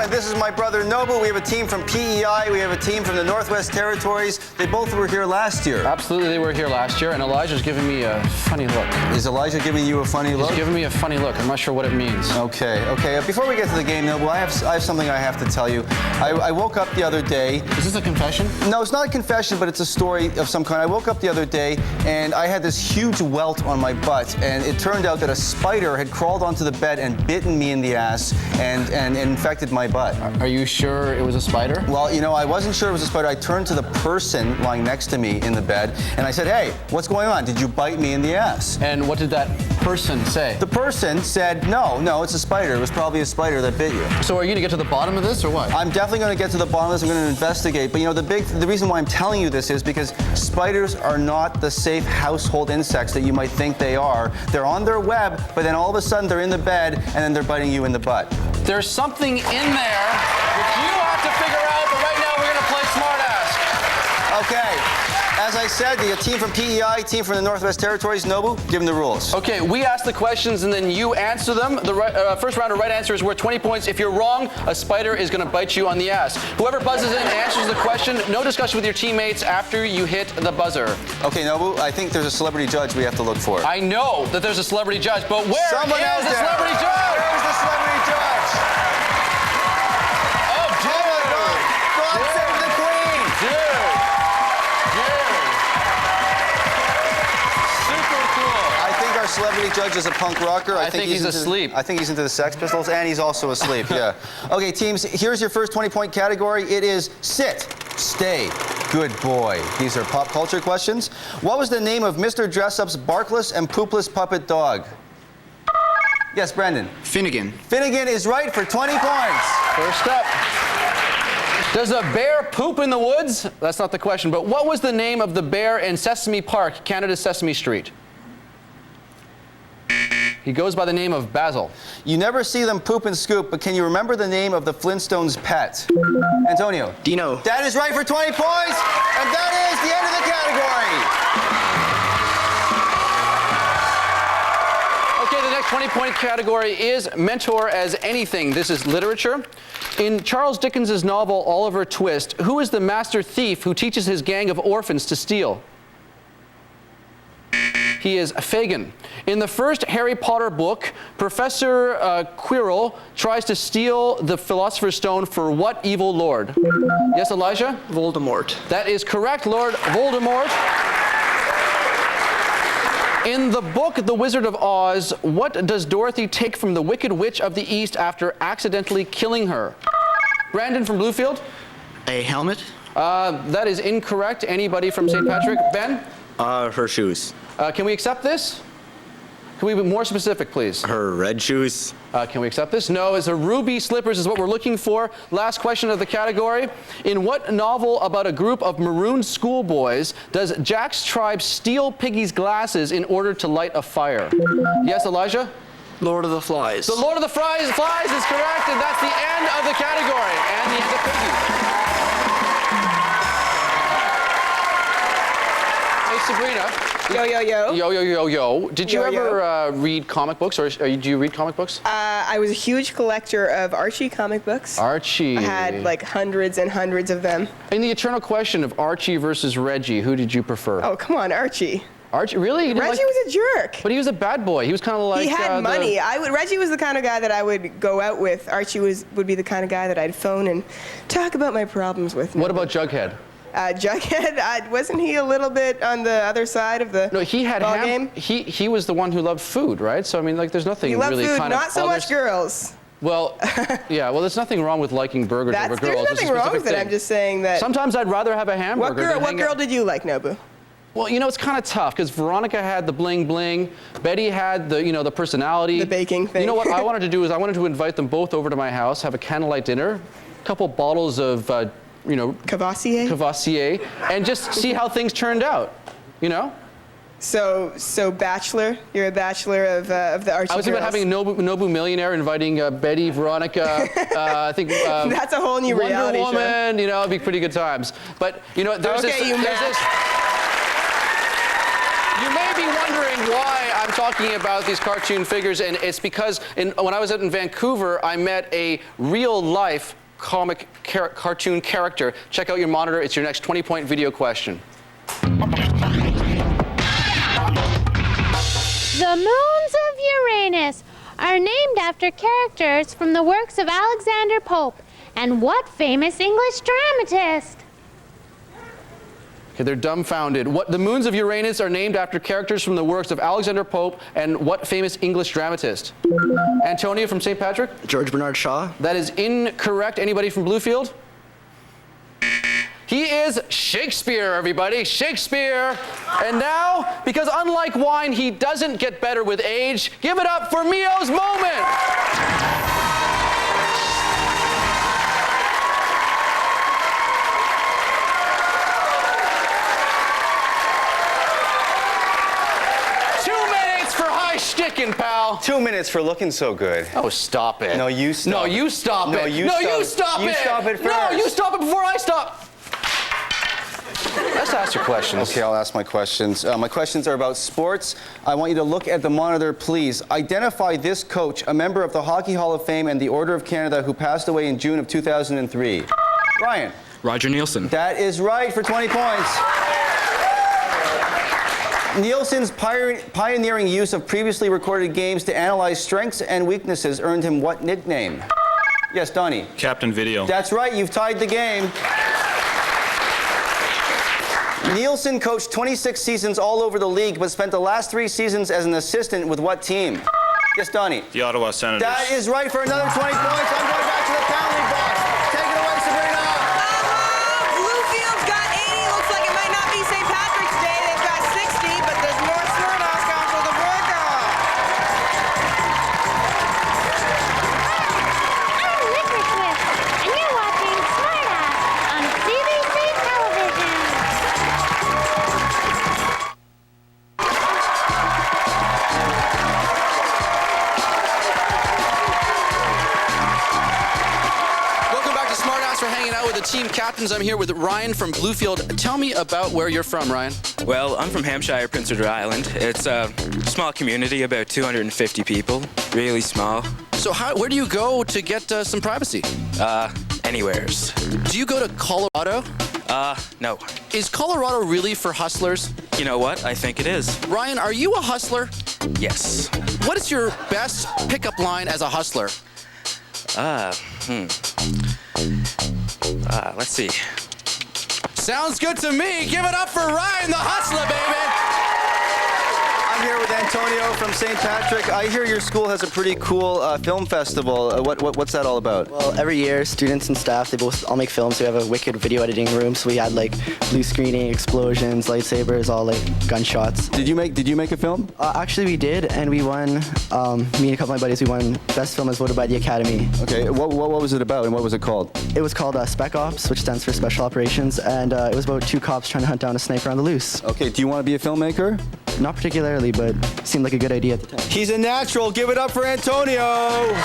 This is my brother Nobu. We have a team from PEI. We have a team from the Northwest Territories. They both were here last year. Absolutely, they were here last year, and Elijah's giving me a funny look. Is Elijah giving you a funny look? He's giving me a funny look. I'm not sure what it means. Okay. Before we get to the game, Nobu, I have something I have to tell you. I woke up the other day. Is this a confession? No, it's not a confession, but it's a story of some kind. I woke up the other day, and I had this huge welt on my butt, and it turned out that a spider had crawled onto the bed and bitten me in the ass and infected my butt. Are you sure it was a spider? Well, you know, I wasn't sure it was a spider. I turned to the person lying next to me in the bed, and I said, "Hey, what's going on? Did you bite me in the ass?" And what did that person say? The person said, no, it's a spider. It was probably a spider that bit you. So are you going to get to the bottom of this, or what? I'm definitely going to get to the bottom of this. I'm going to investigate. But, you know, the reason why I'm telling you this is because spiders are not the safe household insects that you might think they are. They're on their web, but then all of a sudden they're in the bed, and then they're biting you in the butt. There's something in there which you have to figure out, but right now we're going to play Smartass. Okay. As I said, the team from PEI, team from the Northwest Territories, Nobu, give them the rules. Okay, we ask the questions and then you answer them. The first round of right answer is worth 20 points. If you're wrong, a spider is going to bite you on the ass. Whoever buzzes in and answers the question, no discussion with your teammates after you hit the buzzer. Okay, Nobu, I think there's a celebrity judge we have to look for. I know that there's a celebrity judge, but where Someone is the celebrity judge? Where's the celebrity judge? Oh, dude! God save the Queen! Dude! Super cool. I think our celebrity judge is a punk rocker. I think he's asleep. I think he's into the Sex Pistols, and he's also asleep, yeah. Okay, teams, here's your first 20-point category. It is sit, stay, good boy. These are pop culture questions. What was the name of Mr. Dressup's barkless and poopless puppet dog? Yes, Brendan. Finnegan. Finnegan is right for 20 points. First up. Does a bear poop in the woods? That's not the question, but what was the name of the bear in Sesame Park, Canada's Sesame Street? He goes by the name of Basil. You never see them poop and scoop, but can you remember the name of the Flintstones' pet? Antonio. Dino. That is right for 20 points, and that is the end of the category. Okay, the next 20-point category is mentor as anything. This is literature. In Charles Dickens' novel Oliver Twist, who is the master thief who teaches his gang of orphans to steal? He is Fagin. In the first Harry Potter book, Professor Quirrell tries to steal the Philosopher's Stone for what evil lord? Yes, Elijah? Voldemort. That is correct, Lord Voldemort. In the book The Wizard of Oz, what does Dorothy take from the Wicked Witch of the East after accidentally killing her? Brandon from Bluefield? A helmet. That is incorrect. Anybody from St. Patrick? Ben? Her shoes. Can we accept this? Can we be more specific, please? Her red shoes. Can we accept this? No, it's a ruby slippers is what we're looking for. Last question of the category. In what novel about a group of marooned schoolboys does Jack's tribe steal Piggy's glasses in order to light a fire? Yes, Elijah? Lord of the Flies. The Lord of the Flies is correct, and that's the end of the category and the end of Piggy. Hey, Sabrina. Yo, yo, yo. Yo, yo, yo, yo. Did you ever read comic books, or do you read comic books? I was a huge collector of Archie comic books. Archie. I had like hundreds and hundreds of them. In the eternal question of Archie versus Reggie, who did you prefer? Oh, come on, Archie. Archie, really? Reggie was a jerk. But he was a bad boy. He was kind of like... He had money. Reggie was the kind of guy that I would go out with. Archie would be the kind of guy that I'd phone and talk about my problems with. What about Jughead? Jughead, wasn't he a little bit on the other side of the No, he had ball game? He was the one who loved food, right? So I mean, like, there's nothing He loved really food, kind of not so much girls. Well, yeah. Well, there's nothing wrong with liking burgers over girls. There's It's a nothing wrong specific with it. thing. I'm just saying that. Sometimes I'd rather have a hamburger. What girl did you like, Nobu? Well, you know, it's kind of tough because Veronica had the bling bling, Betty had the, you know, the personality. The baking thing. You know what I wanted to do is I wanted to invite them both over to my house, have a candlelight dinner, a couple bottles of, you know, Cavassier, and just see how things turned out. You know. So bachelor. You're a bachelor of the Archie I was about girls. having a Nobu Millionaire, inviting Betty, Veronica, I think. That's a whole new reality Wonder show. Woman, you know, it'd be pretty good times. But you know, there's Okay, this. you there's this. You may be wondering why I'm talking about these cartoon figures, and it's because when I was out in Vancouver, I met a real-life comic cartoon character. Check out your monitor. It's your next 20-point video question. The moons of Uranus are named after characters from the works of Alexander Pope and what famous English dramatist? Okay, they're dumbfounded. The moons of Uranus are named after characters from the works of Alexander Pope and what famous English dramatist? Antonio from St. Patrick? George Bernard Shaw. That is incorrect. Anybody from Bluefield? He is Shakespeare, everybody. Shakespeare. And now, because unlike wine, he doesn't get better with age, give it up for Mio's moment. 2 minutes for high sticking, pal. 2 minutes for looking so good. Oh, stop it. No, you stop. No, you stop No, it. you no, stop. you stop You it. stop it No, first. you stop it before I stop. Let's ask your questions. Okay, I'll ask my questions. My questions are about sports. I want you to look at the monitor, please. Identify this coach, a member of the Hockey Hall of Fame and the Order of Canada who passed away in June of 2003. Ryan. Roger Nielsen. That is right for 20 points. Nielsen's pioneering use of previously recorded games to analyze strengths and weaknesses earned him what nickname? Yes, Donnie. Captain Video. That's right, you've tied the game. Nielsen coached 26 seasons all over the league, but spent the last 3 seasons as an assistant with what team? Yes, Donnie. The Ottawa Senators. That is right for another 20 points. I'm going back to the penalty box. Take it away, Sabrina. Bluefield's got 80. Looks like it might not be St. Patrick's Day. They've got 60, but there's more Smirnoffs going for the workout. I'm Liquor Swift, and you're watching Smart Ass on CBC Television. Welcome back to Smart Ass. We're hanging out with the team captains. I'm here with Ryan from Bluefield. Tell me about where you're from, Ryan. Well, I'm from Hampshire, Prince Edward Island. It's a small community, about 250 people, really small. So where do you go to get some privacy? Anywheres. Do you go to Colorado? No. Is Colorado really for hustlers? You know what? I think it is. Ryan, are you a hustler? Yes. What is your best pickup line as a hustler? Let's see. Sounds good to me. Give it up for Ryan, the hustler, baby. I'm here with Antonio from St. Patrick. I hear your school has a pretty cool film festival. What's that all about? Well, every year, students and staff, they both all make films. We have a wicked video editing room, so we had like blue screening, explosions, lightsabers, all like gunshots. Did you make a film? Actually, we did, and we won. Me and a couple of my buddies, we won Best Film as voted by the Academy. Okay, what was it about and what was it called? It was called Spec Ops, which stands for Special Operations, and it was about 2 cops trying to hunt down a sniper on the loose. Okay, do you want to be a filmmaker? Not particularly, but seemed like a good idea at the time. He's a natural. Give it up for Antonio. Bluefield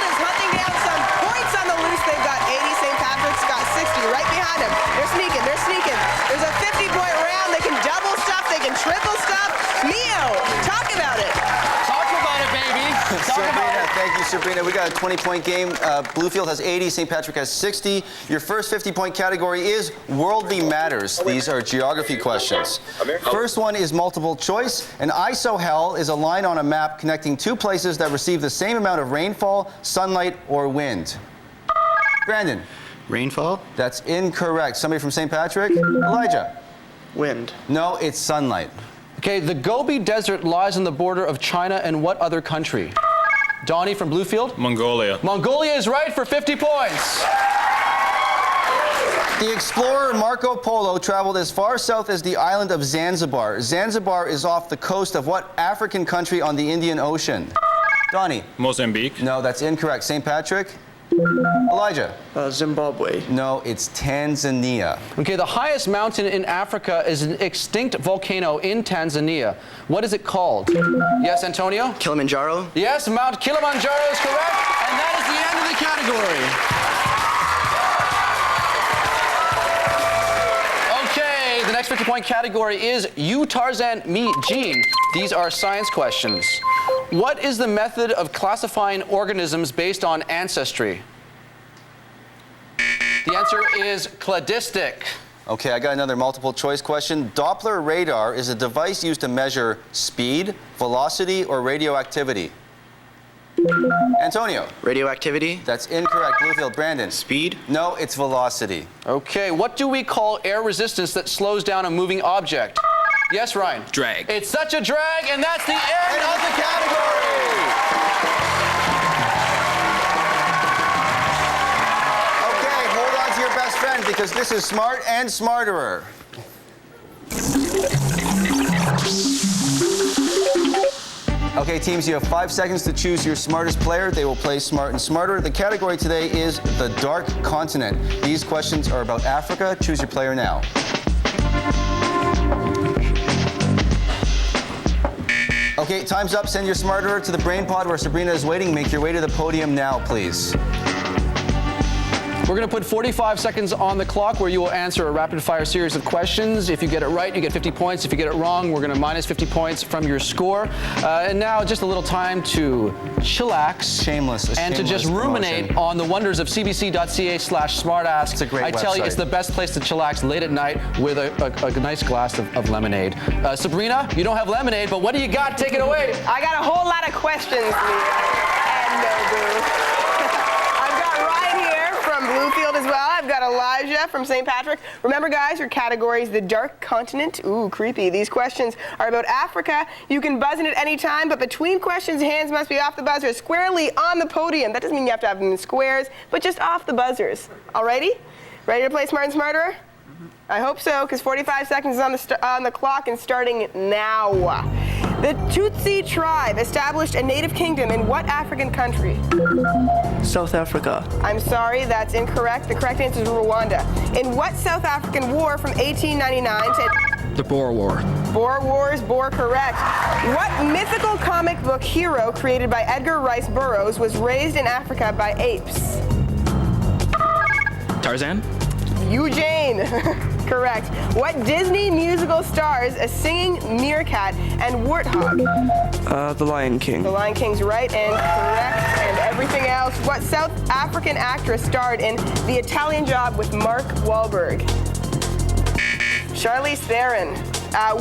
is hunting down some points on the loose. They've got 80. St. Patrick's got 60 right behind them. They're sneaking. There's a 50-point round. They can double stuff. They can triple stuff. Mio, talk about it. Talk about it, baby. Sabrina, thank you, Sabrina. We got a 20-point game. Bluefield has 80, St. Patrick has 60. Your first 50-point category is Worldly Matters. These are geography questions. First one is multiple choice. An isohel is a line on a map connecting 2 places that receive the same amount of rainfall, sunlight, or wind. Brandon. Rainfall. That's incorrect. Somebody from St. Patrick? Elijah? Wind. No, it's sunlight. Okay, the Gobi Desert lies on the border of China and what other country? Donnie from Bluefield? Mongolia. Mongolia is right for 50 points. The explorer Marco Polo traveled as far south as the island of Zanzibar. Zanzibar is off the coast of what African country on the Indian Ocean? Donnie? Mozambique. No, that's incorrect. St. Patrick? Elijah? Zimbabwe. No, it's Tanzania. Okay, the highest mountain in Africa is an extinct volcano in Tanzania. What is it called? Yes, Antonio? Kilimanjaro. Yes, Mount Kilimanjaro is correct, and that is the end of the category. Okay, the next 50-point category is You Tarzan, Me Gene. These are science questions. What is the method of classifying organisms based on ancestry? The answer is cladistic. Okay, I got another multiple choice question. Doppler radar is a device used to measure speed, velocity, or radioactivity. Antonio? Radioactivity. That's incorrect. Bluefield. Brandon? Speed. No, it's velocity. Okay, what do we call air resistance that slows down a moving object? Yes, Ryan? Drag. It's such a drag, and that's the end of the category. Okay, hold on to your best friend because this is Smart and Smarterer. Okay, teams, you have 5 seconds to choose your smartest player. They will play Smart and Smarter. The category today is the Dark Continent. These questions are about Africa. Choose your player now. Okay, time's up. Send your Smarterer to the Brain Pod where Sabrina is waiting. Make your way to the podium now, please. We're going to put 45 seconds on the clock where you will answer a rapid-fire series of questions. If you get it right, you get 50 points. If you get it wrong, we're going to minus 50 points from your score. And now, just a little time to chillax. Shameless. And to just ruminate promotion. on the wonders of cbc.ca/smartask. It's a great I tell you, website. it's the best place to chillax late at night with a nice glass of lemonade. Sabrina, you don't have lemonade, but what do you got? Take it away. I got a whole lot of questions, Lee. And no, boo. I've got Ryan here from Bluefield as well. I've got Elijah from St. Patrick. Remember, guys, your category is the Dark Continent. Ooh, creepy. These questions are about Africa. You can buzz in at any time, but between questions, hands must be off the buzzer, squarely on the podium. That doesn't mean you have to have them in squares, but just off the buzzers. Alrighty? Ready to play Smart and Smarter? I hope so, because 45 seconds is on the clock and starting now. The Tutsi tribe established a native kingdom in what African country? South Africa. I'm sorry, that's incorrect. The correct answer is Rwanda. In what South African war from 1899 to... The Boer War. Boer Wars, Boer correct. What mythical comic book hero created by Edgar Rice Burroughs was raised in Africa by apes? Tarzan. Eugene. Correct. What Disney musical stars a singing meerkat and warthog? The Lion King. The Lion King's right and correct and everything else. What South African actress starred in The Italian Job with Mark Wahlberg? Charlize Theron.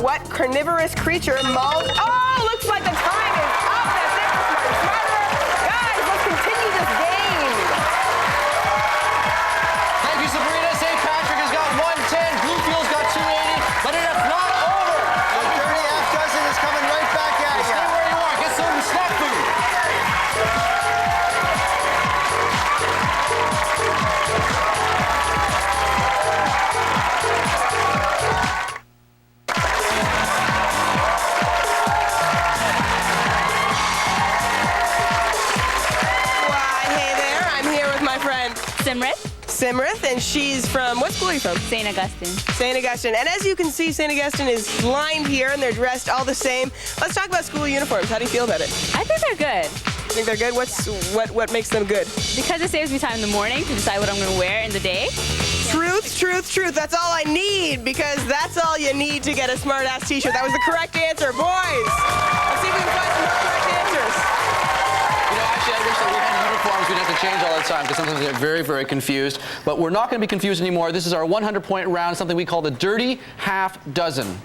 What carnivorous creature mauls... Oh, looks like the time is up. That's it for Smart and Smarter. Guys, let's continue this game. Thank you, Sabrina. St. Patrick has got 110. Bluefield's got 280. But it is not over. The dirty half dozen is coming right back at you. Stay where you are. Get some snack food. Why, hey there. I'm here with my friend Simrith, and she's from, what school are you from? St. Augustine. St. Augustine. And as you can see, St. Augustine is lined here, and they're dressed all the same. Let's talk about school uniforms. How do you feel about it? I think they're good You think they're good? What makes them good? because it saves me time in the morning to decide what I'm going to wear in the day. Truth, truth, truth. That's all I need, because that's all you need to get a smart-ass t-shirt. That was the correct answer. Boys, let's see if we can find some more correct answers. You know, actually, I wish that we had uniforms we'd have to change all the time because sometimes they get very, very confused. But we're not going to be confused anymore. This is our 100-point round, something we call the Dirty Half Dozen.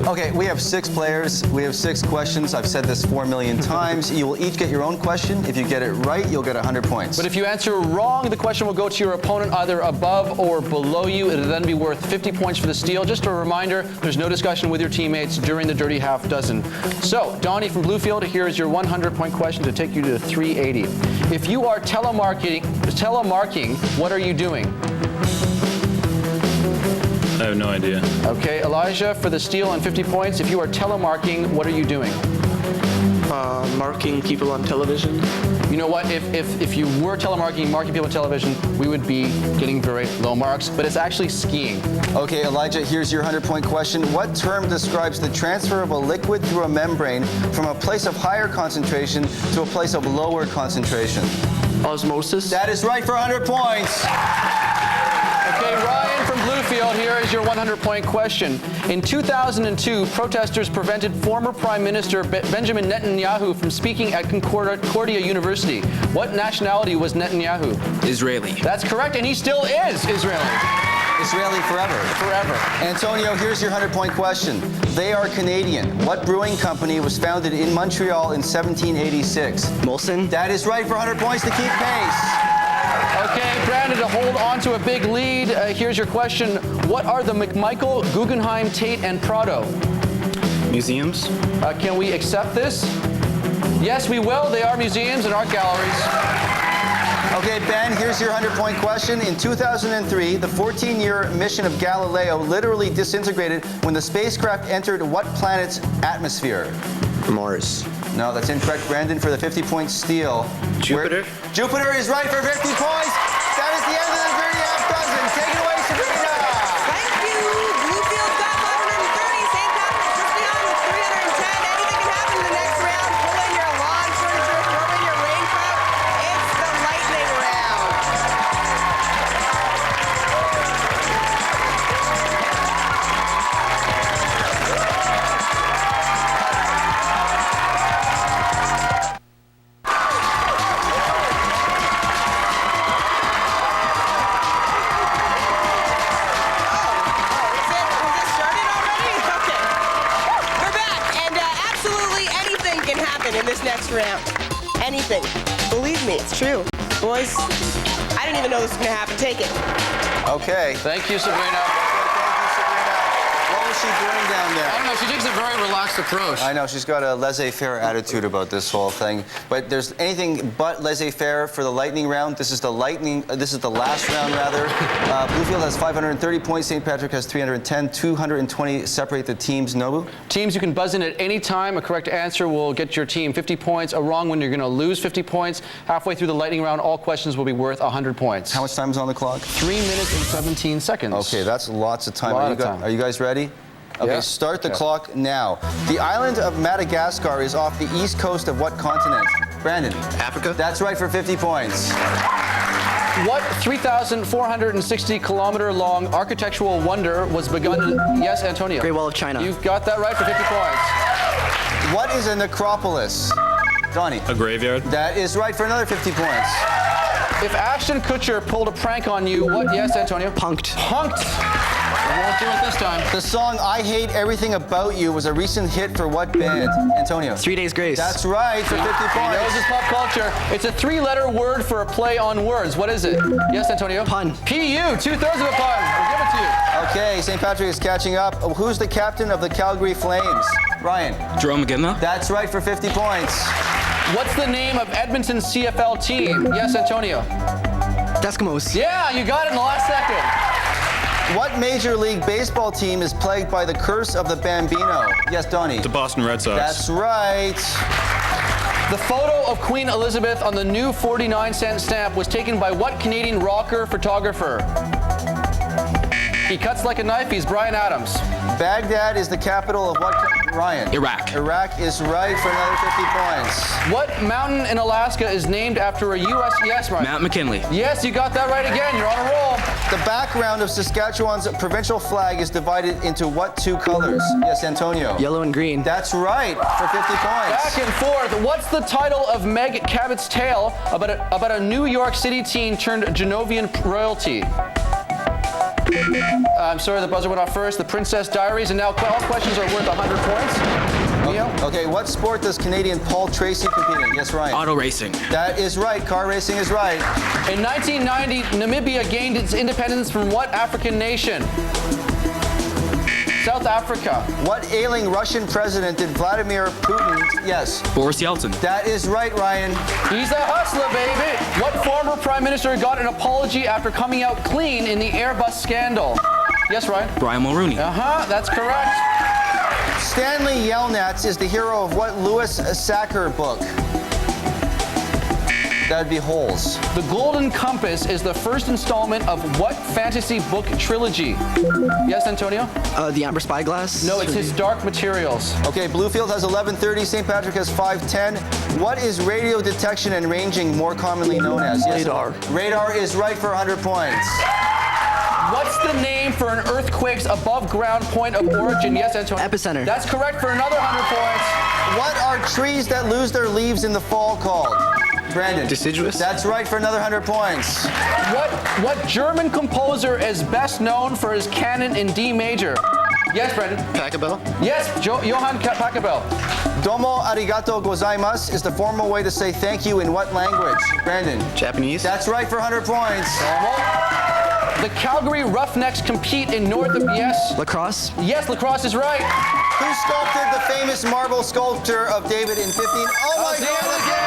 Okay, we have 6 players. We have 6 questions. I've said this 4 million times. You will each get your own question. If you get it right, you'll get 100 points. But if you answer wrong, the question will go to your opponent either above or below you. It'll then be worth 50 points for the steal. Just a reminder, there's no discussion with your teammates during the dirty half dozen. So, Donnie from Bluefield, here is your 100-point question to take you to 380. If you are telemarketing, what are you doing? I have no idea. Okay, Elijah, for the steal and 50 points, if you are telemarketing, what are you doing? Marking people on television. You know what? If you were telemarketing, marking people on television, we would be getting very low marks, but it's actually skiing. Okay, Elijah, here's your 100-point question. What term describes the transfer of a liquid through a membrane from a place of higher concentration to a place of lower concentration? Osmosis. That is right for 100 points. Okay, Ryan from Bluefield, here is your 100-point question. In 2002, protesters prevented former Prime Minister Benjamin Netanyahu from speaking at Concordia University. What nationality was Netanyahu? Israeli. That's correct, and he still is Israeli. Israeli forever. Forever. Antonio, here's your 100-point question. They are Canadian. What brewing company was founded in Montreal in 1786? Molson. That is right for 100 points to keep pace. Okay, Brandon, to hold on to a big lead, here's your question. What are the McMichael, Guggenheim, Tate, and Prado? Museums. Can we accept this? Yes, we will. They are museums and art galleries. Okay, Ben, here's your 100-point question. In 2003, the 14-year mission of Galileo literally disintegrated when the spacecraft entered what planet's atmosphere? Mars. No, that's incorrect. Brandon, for the 50-point steal. Jupiter. Jupiter is right for 50 points. That is the end of the dirty half dozen. Take it away, Sabrina. Thank you. Bluefield got 530. St. Patrick's just beyond with 310. Anything can happen in the next round. Pull in your lawn furniture, throw in your raincoat. It's the lightning round. In this next round. Anything. Believe me, it's true. Boys, I didn't even know this was going to happen. Take it. Okay. Thank you, Sabrina. Thank you, Sabrina. What was she doing down there? I don't know. She takes a very relaxed approach. I know. She's got a laissez-faire attitude about this whole thing. But there's anything but laissez-faire for the lightning round. This is the last round, rather. Bluefield has 530 points. St. Patrick has 310. 220 separate the teams. Nobu? Teams, you can buzz in at any time. A correct answer will get your team 50 points. A wrong one, you're going to lose 50 points. Halfway through the lightning round, all questions will be worth 100 points. How much time is on the clock? 3 minutes and 17 seconds. Okay, that's lots of time. Lot of time. Are you guys ready? Okay, Yeah. start the clock now. The island of Madagascar is off the east coast of what continent? Brandon? Africa. That's right for 50 points. What 3,460-kilometer long architectural wonder was begun? Yes, Antonio. Great Wall of China. You've got that right for 50 points. What is a necropolis? Donnie? A graveyard. That is right for another 50 points. If Ashton Kutcher pulled a prank on you, what? Yes, Antonio. Punked. Punked. We won't do it this time. The song I Hate Everything About You was a recent hit for what band? Antonio? 3 Days Grace. That's right for 50 He knows points. his pop culture. It's a 3-letter word for a play on words. What is it? Yes, Antonio? Pun. P-U, 2/3 of a pun. We'll give it to you. Okay, St. Patrick is catching up. Who's the captain of the Calgary Flames? Ryan? Jerome McGinley. That's right for 50 points. What's the name of Edmonton's CFL team? Yes, Antonio? Eskimos. Yeah, you got it in the last second. What Major League Baseball team is plagued by the curse of the Bambino? Yes, Donnie? The Boston Red Sox. That's right. The photo of Queen Elizabeth on the new 49-cent stamp was taken by what Canadian rocker photographer? He cuts like a knife. He's Bryan Adams. Baghdad is the capital of what? Ryan? Iraq. Iraq is right for another 50 points. What mountain in Alaska is named after a U.S. Yes, Ryan? Mount McKinley. Yes, you got that right again. You're on a roll. The background of Saskatchewan's provincial flag is divided into what 2 colors? Yes, Antonio? Yellow and green. That's right for 50 points. Back and forth. What's the title of Meg Cabot's tale about a New York City teen turned Genovian royalty? I'm sorry, the buzzer went off first. The Princess Diaries, and now all questions are worth 100 points. Neo? Okay, what sport does Canadian Paul Tracy compete in? Yes, Ryan. Auto racing. That is right. Car racing is right. In 1990, Namibia gained its independence from what African nation? South Africa. What ailing Russian president did Vladimir Putin? Yes. Boris Yeltsin. That is right, Ryan. He's a hustler, baby. What former prime minister got an apology after coming out clean in the Airbus scandal? Yes, Ryan? Brian Mulroney. That's correct. Stanley Yelnats is the hero of what Lewis Sacker book? That'd be Holes. The Golden Compass is the first installment of what fantasy book trilogy? Yes, Antonio? The Amber Spyglass. No, it's his Dark Materials. Okay, Bluefield has 1130. St. Patrick has 510. What is radio detection and ranging more commonly known as? Yes, Radar. Radar is right for 100 points. What's the name for an earthquake's above ground point of origin? Yes, Antonio? Epicenter. That's correct for another 100 points. What are trees that lose their leaves in the fall called? Brandon. Deciduous. That's right for another 100 points. What German composer is best known for his canon in D major? Yes, Brandon. Pachelbel. Yes, Johann Pachelbel. Domo arigato gozaimasu is the formal way to say thank you in what language? Brandon. Japanese. That's right for 100 points. The Calgary Roughnecks compete in North of yes. Lacrosse. Yes, lacrosse is right. Who sculpted the famous marble sculpture of David in 15? Oh my David God! again.